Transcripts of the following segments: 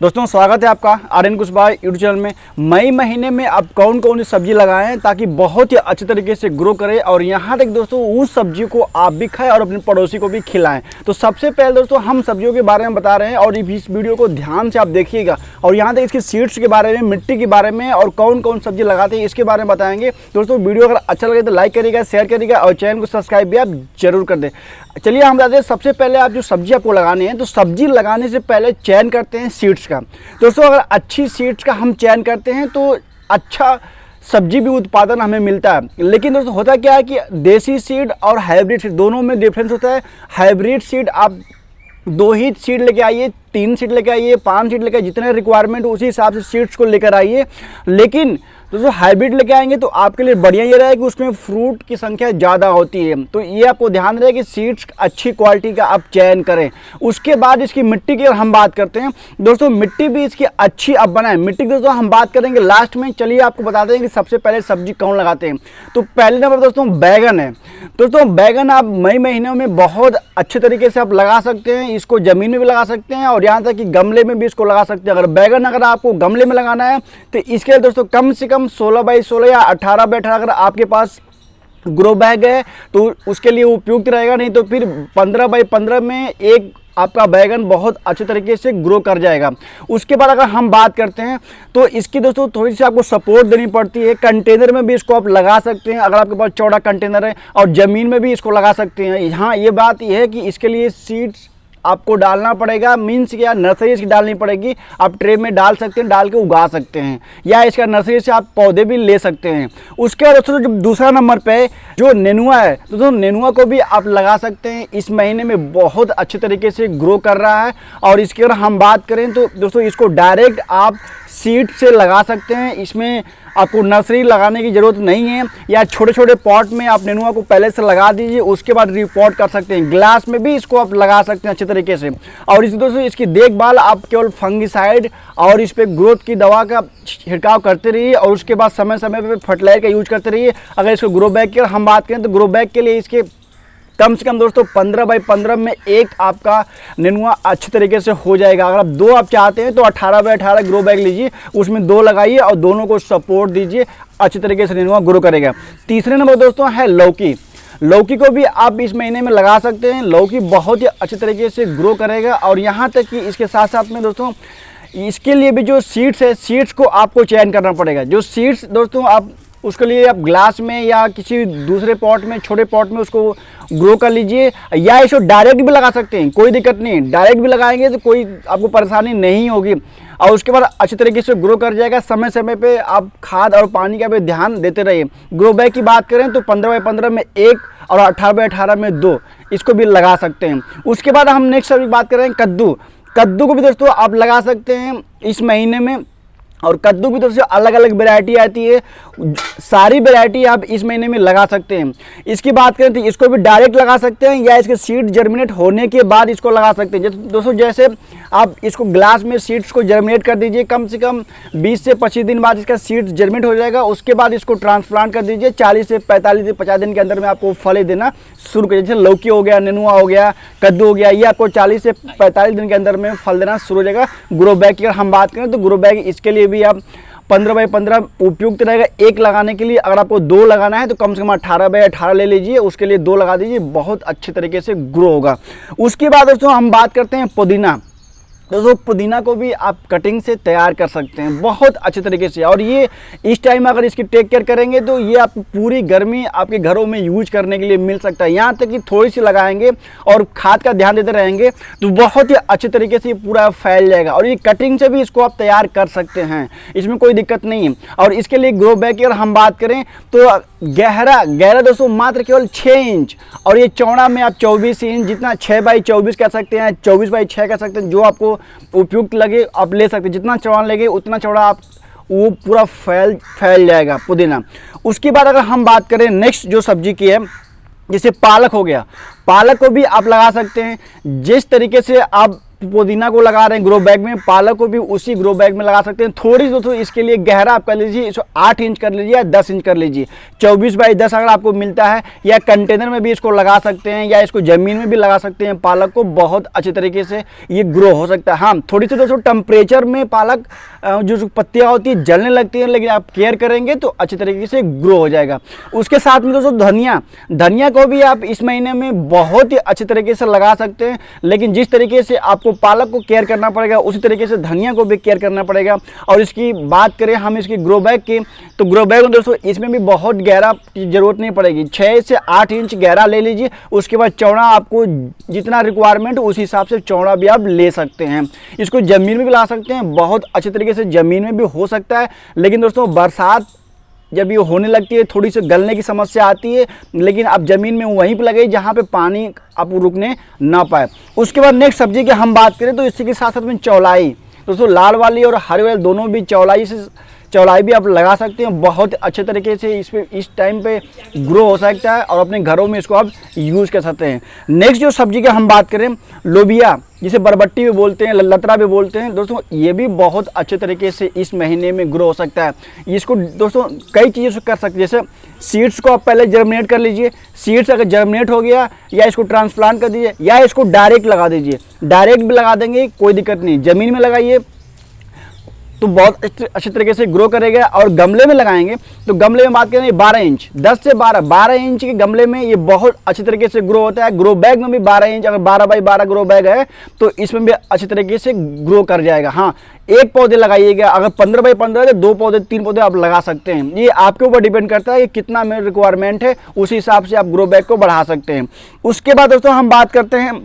दोस्तों स्वागत है आपका आर्यन कुशवाहा यूट्यूब चैनल में। मई महीने में आप कौन कौन सी सब्जी लगाएं ताकि बहुत ही अच्छे तरीके से ग्रो करे और यहाँ तक दोस्तों उस सब्जी को आप भी खाएं और अपने पड़ोसी को भी खिलाएं। तो सबसे पहले दोस्तों हम सब्जियों के बारे में बता रहे हैं और इस वीडियो को ध्यान से आप देखिएगा और यहाँ तक इसकी सीड्स के बारे में, मिट्टी के बारे में और कौन कौन सब्जी लगाते हैं इसके बारे में बताएंगे। दोस्तों वीडियो अगर अच्छा लगे तो लाइक करिएगा, शेयर करिएगा और चैनल को सब्सक्राइब भी आप जरूर कर दें। चलिए हम बताते हैं सबसे पहले आप जो सब्जी आपको लगाने हैं तो सब्जी लगाने से पहले चयन करते हैं सीड्स का। दोस्तों अगर अच्छी सीड्स का हम चयन करते हैं तो अच्छा सब्जी भी उत्पादन हमें मिलता है। लेकिन दोस्तों होता क्या है कि देसी सीड और हाइब्रिड सीड दोनों में डिफरेंस होता है। हाइब्रिड सीड आप 2 ही सीड लेके आइए, 3 सीड लेके आइए, 5 सीड लेके आइए, जितने रिक्वायरमेंट उसी हिसाब से सीड्स को लेकर आइए। लेकिन दोस्तों हाइब्रिड लेके आएंगे तो आपके लिए बढ़िया ये रहेगा कि उसमें फ्रूट की संख्या ज़्यादा होती है। तो ये आपको ध्यान रहे कि सीड्स अच्छी क्वालिटी का आप चयन करें। उसके बाद इसकी मिट्टी की हम बात करते हैं। दोस्तों मिट्टी भी इसकी अच्छी आप बनाएं। मिट्टी की दोस्तों हम बात करेंगे लास्ट में। चलिए आपको बता दें कि सबसे पहले सब्जी कौन लगाते हैं। तो पहले नंबर दोस्तों बैगन है। दोस्तों बैगन आप मई महीनों में बहुत अच्छे तरीके से आप लगा सकते हैं। इसको ज़मीन में भी लगा सकते हैं और यहाँ तक कि गमले में भी इसको लगा सकते हैं। अगर बैगन अगर आपको गमले में लगाना है तो इसके लिए दोस्तों कम से कम 16 बाई 16 या 18 बाई 18 अगर आपके पास ग्रो बैग है तो उसके लिए उपयुक्त रहेगा। नहीं तो फिर 15 बाई 15 में एक आपका बैगन बहुत अच्छे तरीके से ग्रो कर जाएगा। उसके बाद अगर हम बात करते हैं तो इसकी दोस्तों थोड़ी सी आपको सपोर्ट देनी पड़ती है। कंटेनर में भी इसको आप लगा सकते हैं अगर आपके पास चौड़ा कंटेनर है, और ज़मीन में भी इसको लगा सकते हैं। यहाँ ये बात यह है कि इसके लिए सीड्स आपको डालना पड़ेगा, मीन्स क्या नर्सरी इसकी डालनी पड़ेगी। आप ट्रे में डाल सकते हैं, डाल के उगा सकते हैं, या इसका नर्सरी से आप पौधे भी ले सकते हैं। उसके बाद दोस्तों जो दूसरा नंबर पे जो नेनुआ है, दोस्तों नेनुआ को भी आप लगा सकते हैं। इस महीने में बहुत अच्छे तरीके से ग्रो कर रहा है। और इसकी अगर हम बात करें तो दोस्तों इसको डायरेक्ट आप सीड से लगा सकते हैं। इसमें आपको नर्सरी लगाने की ज़रूरत नहीं है, या छोटे छोटे पॉट में आप नेनुआ को पहले से लगा दीजिए, उसके बाद रिपोर्ट कर सकते हैं। ग्लास में भी इसको आप लगा सकते हैं अच्छे तरीके से। और इस दोस्तों इसकी देखभाल आप केवल फंगिसाइड और इस पर ग्रोथ की दवा का छिड़काव करते रहिए और उसके बाद समय समय पर फर्टिलाइजर का यूज करते रहिए। अगर इसको ग्रो बैग की हम बात करें तो ग्रो बैग के लिए इसके कम से कम दोस्तों 15 बाई 15 में एक आपका नेनुआ अच्छे तरीके से हो जाएगा। अगर आप 2 आप चाहते हैं तो 18 बाई 18 ग्रो बैग लीजिए, उसमें 2 लगाइए और दोनों को सपोर्ट दीजिए, अच्छे तरीके से नेनुआ ग्रो करेगा। तीसरे नंबर दोस्तों है लौकी। लौकी को भी आप इस महीने में लगा सकते हैं। लौकी बहुत ही अच्छे तरीके से ग्रो करेगा। और यहाँ तक कि इसके साथ साथ में दोस्तों इसके लिए भी जो सीड्स है, सीड्स को आपको चयन करना पड़ेगा। जो सीड्स दोस्तों आप उसके लिए आप ग्लास में या किसी दूसरे पॉट में, छोटे पॉट में उसको ग्रो कर लीजिए, या इसको डायरेक्ट भी लगा सकते हैं, कोई दिक्कत नहीं। डायरेक्ट भी लगाएंगे तो कोई आपको परेशानी नहीं होगी और उसके बाद अच्छे तरीके से ग्रो कर जाएगा। समय समय पे आप खाद और पानी का भी ध्यान देते रहिए। ग्रो बैग की बात करें तो 15 बाई 15 में 1 और 18 बाई 18 में 2 इसको भी लगा सकते हैं। उसके बाद हम नेक्स्ट सब्जी बात करें कद्दू। कद्दू को भी दोस्तों आप लगा सकते हैं इस महीने में। और कद्दू की तरफ से अलग अलग वैरायटी आती है, सारी वैरायटी आप इस महीने में लगा सकते हैं। इसकी बात करें तो इसको भी डायरेक्ट लगा सकते हैं या इसके सीड जर्मिनेट होने के बाद इसको लगा सकते हैं। दोस्तों जैसे आप इसको ग्लास में सीड्स को जर्मिनेट कर दीजिए, कम से कम 20 से 25 दिन बाद इसका सीड जर्मिनेट हो जाएगा। उसके बाद इसको ट्रांसप्लांट कर दीजिए। 40 से 45 से 50 दिन के अंदर में आपको फल देना शुरू कर, जैसे लौकी हो गया, नेनुआ हो गया, कद्दू हो गया, ये आपको 40 से 45 दिन के अंदर में फल देना शुरू हो जाएगा। ग्रो बैग की अगर हम बात करें तो ग्रो बैग इसके लिए भी आप 15 बाई 15 उपयुक्त रहेगा एक लगाने के लिए। अगर आपको 2 लगाना है तो कम से कम 18 बाई 18 ले लीजिए, उसके लिए 2 लगा दीजिए, बहुत अच्छे तरीके से ग्रो होगा। उसके बाद दोस्तों हम बात करते हैं पुदीना। दोस्तों पुदीना को भी आप कटिंग से तैयार कर सकते हैं बहुत अच्छे तरीके से। और ये इस टाइम अगर इसकी टेक केयर करेंगे तो ये आप पूरी गर्मी आपके घरों में यूज करने के लिए मिल सकता है। यहाँ तक कि थोड़ी सी लगाएंगे और खाद का ध्यान देते रहेंगे तो बहुत ही अच्छे तरीके से ये पूरा फैल जाएगा। और ये कटिंग से भी इसको आप तैयार कर सकते हैं, इसमें कोई दिक्कत नहीं है। और इसके लिए ग्रो बैग की अगर हम बात करें तो गहरा दोस्तों मात्र केवल 6 इंच, और ये चौड़ा में आप 24 इंच, जितना 6 बाई 24 कह सकते हैं, 24 बाई 6 कह सकते हैं, जो आपको उपयुक्त लगे आप ले सकते हैं। जितना चौड़ा लगे उतना चौड़ा आप वो पूरा फैल जाएगा पुदीना। उसके बाद अगर हम बात करें नेक्स्ट जो सब्जी की है, जैसे पालक हो गया, पालक को भी आप लगा सकते हैं। जिस तरीके से आप पुदीना को लगा रहे हैं ग्रो बैग में, पालक को भी उसी ग्रो बैग में लगा सकते हैं। थोड़ी दोस्तों इसके लिए गहरा आप कर लीजिए, इसको 8 इंच कर लीजिए या 10 इंच कर लीजिए। 24 बाई 10 अगर आपको मिलता है, या कंटेनर में भी इसको लगा सकते हैं, या इसको ज़मीन में भी लगा सकते हैं। पालक को बहुत अच्छे तरीके से ये ग्रो हो सकता है। हाँ, थोड़ी सी दोस्तों टेम्परेचर में पालक जो पत्तियाँ होती है जलने लगती हैं, लेकिन आप केयर करेंगे तो अच्छे तरीके से ग्रो हो जाएगा। उसके साथ में दोस्तों धनिया को भी आप इस महीने में बहुत ही अच्छे तरीके से लगा सकते हैं, लेकिन जिस तरीके से आपको पालक को केयर करना पड़ेगा उसी तरीके से धनिया को भी केयर करना पड़ेगा। और इसकी बात करें हम इसकी ग्रो बैग की, तो ग्रो बैग में दोस्तों इसमें भी बहुत गहरा की जरूरत नहीं पड़ेगी। 6 से 8 इंच गहरा ले लीजिए। उसके बाद चौड़ा आपको जितना रिक्वायरमेंट उस हिसाब से चौड़ा भी आप ले सकते हैं। इसको ज़मीन में भी ला सकते हैं, बहुत अच्छे तरीके से ज़मीन में भी हो सकता है। लेकिन दोस्तों बरसात जब ये होने लगती है थोड़ी सी गलने की समस्या आती है, लेकिन आप ज़मीन में वहीं पर लगाइए जहाँ पे पानी आप रुकने ना पाए। उसके बाद नेक्स्ट सब्जी की हम बात करें तो इसी के साथ साथ में चौलाई, दोस्तों लाल वाली और हरे वाली दोनों भी चौलाई भी आप लगा सकते हैं। बहुत अच्छे तरीके से इस टाइम पे ग्रो हो सकता है और अपने घरों में इसको आप यूज़ कर सकते हैं। नेक्स्ट जो सब्जी की हम बात करें, लोबिया जिसे बरबट्टी भी बोलते हैं, लतरा भी बोलते हैं, दोस्तों ये भी बहुत अच्छे तरीके से इस महीने में ग्रो हो सकता है। इसको दोस्तों कई चीज़ों से कर सकते हैं, जैसे सीड्स को आप पहले जर्मिनेट कर लीजिए। सीड्स अगर जर्मिनेट हो गया, या इसको ट्रांसप्लांट कर दीजिए, या इसको डायरेक्ट लगा दीजिए। डायरेक्ट भी लगा देंगे कोई दिक्कत नहीं, ज़मीन में लगाइए तो बहुत अच्छे तरीके से ग्रो करेगा। और गमले में लगाएंगे तो गमले में बात करें 12 इंच, 10 से 12 इंच के गमले में ये बहुत अच्छे तरीके से ग्रो होता है। ग्रो बैग में भी 12 इंच, अगर 12 बाई 12 ग्रो बैग है तो इसमें भी अच्छे तरीके से ग्रो कर जाएगा। हाँ, एक पौधे लगाइएगा, अगर 15 बाई 15 है तो 2 पौधे 3 पौधे आप लगा सकते हैं। ये आपके ऊपर डिपेंड करता है कि कितना में रिक्वायरमेंट है, उसी हिसाब से आप ग्रो बैग को बढ़ा सकते हैं। उसके बाद दोस्तों हम बात करते हैं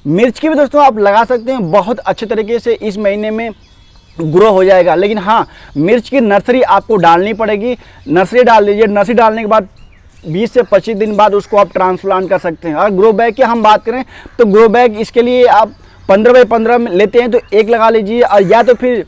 मिर्च की भी दोस्तों आप लगा सकते हैं, बहुत अच्छे तरीके से इस महीने में ग्रो हो जाएगा। लेकिन हाँ, मिर्च की नर्सरी आपको डालनी पड़ेगी। नर्सरी डाल दीजिए, नर्सरी डालने के बाद 20 से 25 दिन बाद उसको आप ट्रांसप्लांट कर सकते हैं। अगर ग्रो बैग की हम बात करें तो ग्रो बैग इसके लिए आप 15 बाई 15 में लेते हैं तो एक लगा लीजिए, और या तो फिर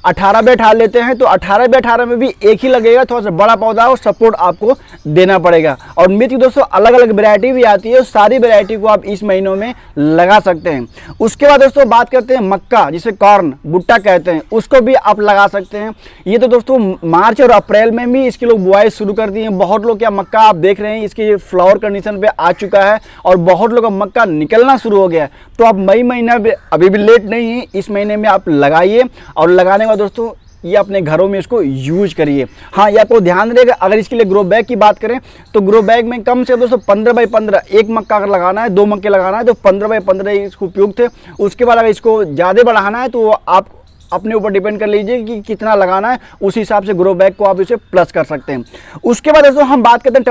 18 बाई 18 लेते हैं तो 18 बाई 18 में भी एक ही लगेगा। थोड़ा सा बड़ा पौधा और सपोर्ट आपको देना पड़ेगा। और मिर्च की दोस्तों अलग अलग वैरायटी भी आती है, सारी वैरायटी को आप इस महीनों में लगा सकते हैं। उसके बाद दोस्तों बात करते हैं मक्का, जिसे कॉर्न भुट्टा कहते हैं, उसको भी आप लगा सकते हैं। ये तो दोस्तों मार्च और अप्रैल में भी इसके लोग बुआई शुरू कर दिए हैं। बहुत लोग क्या मक्का आप देख रहे हैं इसकी फ्लावर कंडीशन पे आ चुका है, और बहुत लोग मक्का निकलना शुरू हो गया है। तो आप मई महीना अभी भी लेट नहीं है, इस महीने में आप लगाइए। और लगाने दोस्तों ये अपने घरों में इसको यूज करिए। हाँ, ये आपको ध्यान रहेगा। अगर इसके लिए ग्रो बैग की बात करें तो ग्रो बैग में कम से कम दोस्तों 15 बाई 15 एक मक्का अगर लगाना है, 2 मक्के लगाना है तो 15 बाई 15 इसको उपयुक्त है। उसके बाद अगर इसको ज़्यादा बढ़ाना है तो आप अपने ऊपर डिपेंड कर लीजिए कि कितना लगाना है, उस हिसाब से ग्रो बैग को आप इसे प्लस कर सकते हैं। उसके बाद दोस्तों हम बात करते हैं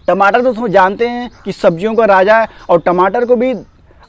टमाटर दोस्तों जानते हैं कि सब्जियों का राजा है, और टमाटर को भी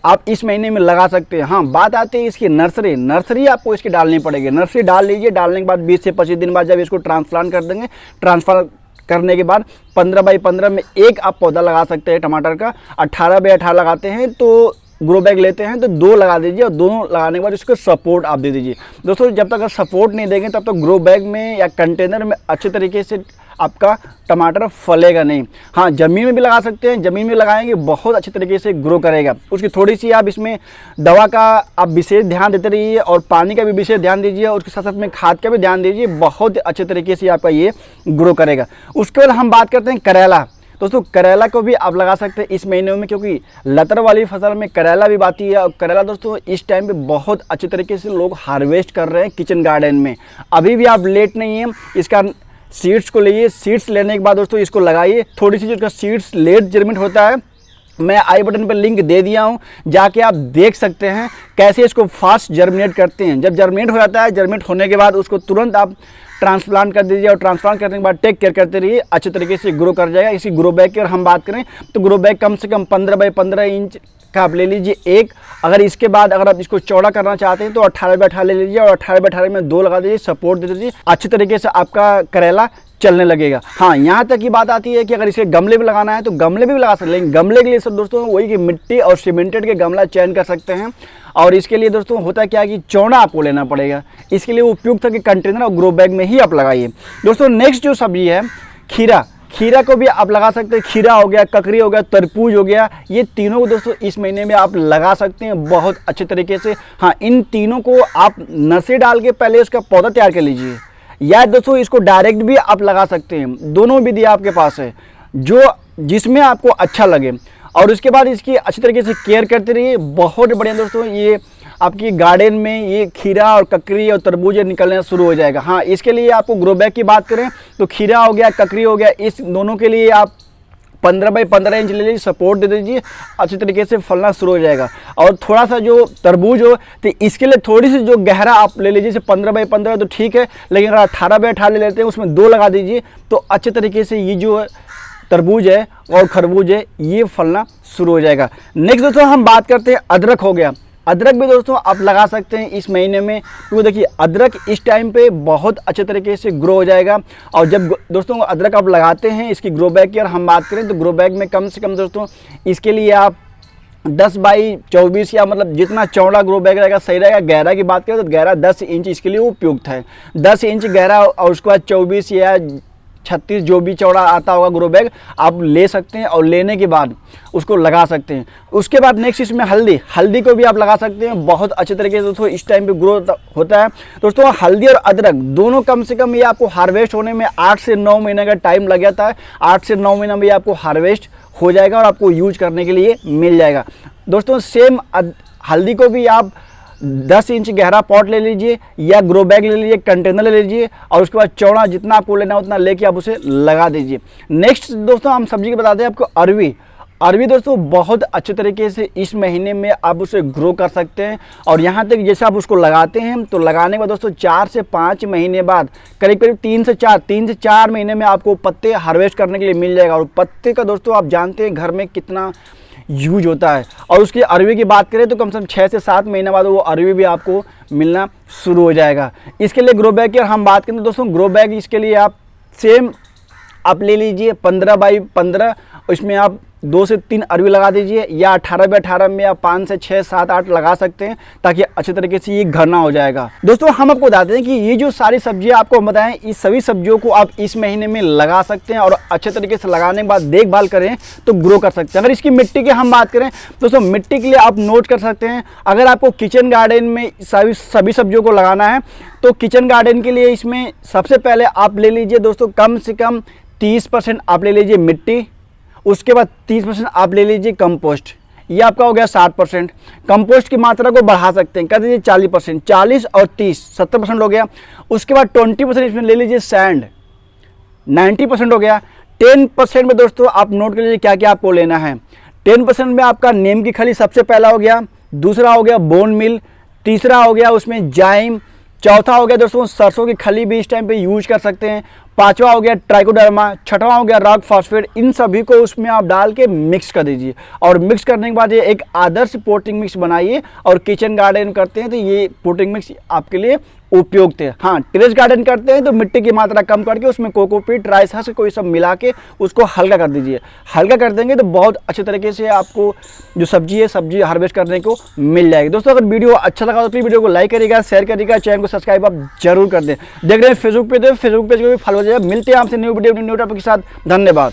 आप इस महीने में लगा सकते हैं। हाँ, बात आती है इसकी नर्सरी आपको इसकी डालनी पड़ेगी। नर्सरी डाल लीजिए, डालने के बाद 20 से 25 दिन बाद जब इसको ट्रांसप्लांट कर देंगे, ट्रांसफर करने के बाद 15 बाई 15 में एक आप पौधा लगा सकते हैं टमाटर का। 18 बाई 18 लगाते हैं तो ग्रो बैग लेते हैं तो 2 लगा दीजिए, और दोनों लगाने के बाद इसको सपोर्ट आप दे दीजिए। दोस्तों जब तक सपोर्ट नहीं देंगे तब तक ग्रो बैग में या कंटेनर में अच्छे तरीके से आपका टमाटर फलेगा नहीं। हाँ, ज़मीन में भी लगा सकते हैं, ज़मीन में लगाएंगे बहुत अच्छे तरीके से ग्रो करेगा। उसकी थोड़ी सी आप इसमें दवा का आप विशेष ध्यान देते रहिए, और पानी का भी विशेष ध्यान दीजिए, और उसके साथ साथ में खाद का भी ध्यान दीजिए। बहुत अच्छे तरीके से आपका ये ग्रो करेगा। उसके बाद हम बात करते हैं करेला। दोस्तों करेला को भी आप लगा सकते हैं इस महीने में, क्योंकि लतर वाली फसल में करेला भी आती है। और करेला दोस्तों इस टाइम पे बहुत अच्छे तरीके से लोग हार्वेस्ट कर रहे हैं किचन गार्डन में। अभी भी आप लेट नहीं है, इसका सीड्स को लीजिए। सीड्स लेने के बाद दोस्तों इसको लगाइए। थोड़ी सी जो इसका सीड्स लेट जर्मिनेट होता है, मैं आई बटन पर लिंक दे दिया हूँ, जाके आप देख सकते हैं कैसे इसको फास्ट जर्मिनेट करते हैं। जब जर्मिनेट हो जाता है, जर्मिनेट होने के बाद उसको तुरंत आप ट्रांसप्लांट कर दीजिए, और ट्रांसप्लांट करने के बाद टेक केयर करते रहिए, अच्छे तरीके से ग्रो कर जाएगा। इसी ग्रो बैग की अगर हम बात करें तो ग्रो बैग कम से कम 15 बाई 15 इंच का आप ले लीजिए एक। अगर इसके बाद अगर आप इसको चौड़ा करना चाहते हैं तो 18 बाई 18 ले लीजिए, और 18 बाई 18 में 2 लगा दीजिए, सपोर्ट दे दीजिए, अच्छे तरीके से आपका करेला चलने लगेगा। हाँ, यहाँ तक की बात आती है कि अगर इसे गमले में लगाना है तो गमले में भी लगा सकते हैं, लेकिन गमले के लिए सब दोस्तों वही कि मिट्टी और सीमेंटेड के गमला चयन कर सकते हैं। और इसके लिए दोस्तों होता क्या है कि चौड़ा आपको लेना पड़ेगा। इसके लिए उपयुक्त है कि कंटेनर और ग्रो बैग में ही आप लगाइए। दोस्तों नेक्स्ट जो सब्जी है खीरा, खीरा को भी आप लगा सकते हैं, खीरा हो गया, ककड़ी हो गया, तरबूज हो गया, ये तीनों को दोस्तों इस महीने में आप लगा सकते हैं बहुत अच्छे तरीके से। हाँ, इन तीनों को आप नर्सरी डाल के पहले उसका पौधा तैयार कर लीजिए, या दोस्तों इसको डायरेक्ट भी आप लगा सकते हैं। दोनों विधि आपके पास है, जो जिसमें आपको अच्छा लगे। और उसके बाद इसकी अच्छी तरीके से केयर करते रहिए। बहुत बढ़िया दोस्तों, ये आपकी गार्डन में ये खीरा और ककड़ी और तरबूज निकलना शुरू हो जाएगा। हाँ, इसके लिए आपको ग्रो बैग की बात करें तो खीरा हो गया, ककड़ी हो गया, इस दोनों के लिए आप 15 बाई 15 इंच ले लीजिए, सपोर्ट दे दीजिए, अच्छे तरीके से फलना शुरू हो जाएगा। और थोड़ा सा जो तरबूज हो तो इसके लिए थोड़ी सी जो गहरा आप ले लीजिए, 15 बाई 15 तो ठीक है, लेकिन अगर 18 बाई 18 ले लेते हैं उसमें 2 लगा दीजिए, तो अच्छे तरीके से ये जो तरबूज है और खरबूज है ये फलना शुरू हो जाएगा। नेक्स्ट दोस्तों हम बात करते हैं अदरक हो गया। अदरक भी दोस्तों आप लगा सकते हैं इस महीने में, क्योंकि देखिए अदरक इस टाइम पे बहुत अच्छे तरीके से ग्रो हो जाएगा। और जब दोस्तों अदरक आप लगाते हैं, इसकी ग्रो बैग की अगर हम बात करें तो ग्रो बैग में कम से कम दोस्तों इसके लिए आप 10 बाई 24 या मतलब जितना चौड़ा ग्रो बैग रहेगा सही रहेगा। गहरा की बात करें तो गहरा 10 इंच इसके लिए उपयुक्त है, 10 इंच गहरा, और उसके बाद 24 या 36 जो भी चौड़ा आता होगा ग्रो बैग आप ले सकते हैं, और लेने के बाद उसको लगा सकते हैं। उसके बाद नेक्स्ट इसमें हल्दी को भी आप लगा सकते हैं, बहुत अच्छे तरीके से दोस्तों इस टाइम पे ग्रो होता है। दोस्तों हल्दी और अदरक दोनों कम से कम ये आपको हार्वेस्ट होने में 8 से 9 महीने का टाइम लग जाता है। 8 से 9 महीना में ये आपको हार्वेस्ट हो जाएगा और आपको यूज करने के लिए मिल जाएगा। दोस्तों सेम हल्दी को भी आप 10 इंच गहरा पॉट ले लीजिए या ग्रो बैग ले लीजिए, कंटेनर ले लीजिए, और उसके बाद चौड़ा जितना आपको लेना उतना लेके आप उसे लगा दीजिए। नेक्स्ट दोस्तों हम सब्जी की बताते हैं आपको अरवी दोस्तों बहुत अच्छे तरीके से इस महीने में आप उसे ग्रो कर सकते हैं। और यहाँ तक जैसे आप उसको लगाते हैं तो लगाने के बाद दोस्तों 4 से 5 महीने बाद करीब 3 से 4 महीने में आपको पत्ते हार्वेस्ट करने के लिए मिल जाएगा। और पत्ते का दोस्तों आप जानते हैं घर में कितना यूज होता है। और उसकी अरवी की बात करें तो कम से कम 6 से 7 महीने बाद वो अरवी भी आपको मिलना शुरू हो जाएगा। इसके लिए ग्रो बैग की हम बात करें तो दोस्तों ग्रो बैग इसके लिए आप सेम आप ले लीजिए 15 बाई 15, इसमें आप 2 से 3 अरवी लगा दीजिए, या 18 बाई 18 में आप 5 से 6, 7, 8 लगा सकते हैं, ताकि अच्छे तरीके से ये घना हो जाएगा। दोस्तों हम आपको बताते हैं कि ये जो सारी सब्जियां आपको बताएं, इस सभी सब्जियों को आप इस महीने में लगा सकते हैं, और अच्छे तरीके से लगाने के बाद देखभाल करें तो ग्रो कर सकते हैं। अगर इसकी मिट्टी की हम बात करें दोस्तों, मिट्टी के लिए आप नोट कर सकते हैं, अगर आपको किचन गार्डन में सभी सब्जियों को लगाना है तो किचन गार्डन के लिए इसमें सबसे पहले आप ले लीजिए दोस्तों कम से कम 30% आप ले लीजिए मिट्टी, उसके बाद 30% आप ले लीजिए कंपोस्ट, ये आपका हो गया 60%। कंपोस्ट की मात्रा को बढ़ा सकते हैं, कर दीजिए 40%, 40 और 30 70% हो गया। उसके बाद 20% इसमें ले लीजिए सैंड, 90% हो गया। 10% में दोस्तों आप नोट कर लीजिए क्या क्या आपको लेना है। 10% में आपका नीम की खली सबसे पहला हो गया, दूसरा हो गया बोन मिल, तीसरा हो गया उसमें जाइम, चौथा हो गया दोस्तों सरसों की खली भी इस टाइम पे यूज कर सकते हैं, पांचवा हो गया ट्राइकोडर्मा, छठवां हो गया रॉक फॉस्फेट। इन सभी को उसमें आप डाल के मिक्स कर दीजिए, और मिक्स करने के बाद ये एक आदर्श पोटिंग मिक्स बनाइए। और किचन गार्डन करते हैं तो ये पोटिंग मिक्स आपके लिए उपयुक्त है। हाँ, टेरेस गार्डन करते हैं तो मिट्टी की मात्रा कम करके उसमें कोकोपीट, राइस हस्क कोई सब मिला के उसको हल्का कर दीजिए। हल्का कर देंगे तो बहुत अच्छे तरीके से आपको जो सब्जी है सब्जी हार्वेस्ट करने को मिल जाएगी। दोस्तों अगर वीडियो अच्छा लगा तो प्लीज वीडियो को लाइक करिएगा, शेयर करिएगा, चैनल को सब्सक्राइब आप जरूर कर दें। देख रहे हैं फेसबुक पे तो फेसबुक पेज को भी फॉलो हो जाएगा। मिलते हैं आपसे न्यू वीडियो न्यू टॉपिक के साथ। धन्यवाद।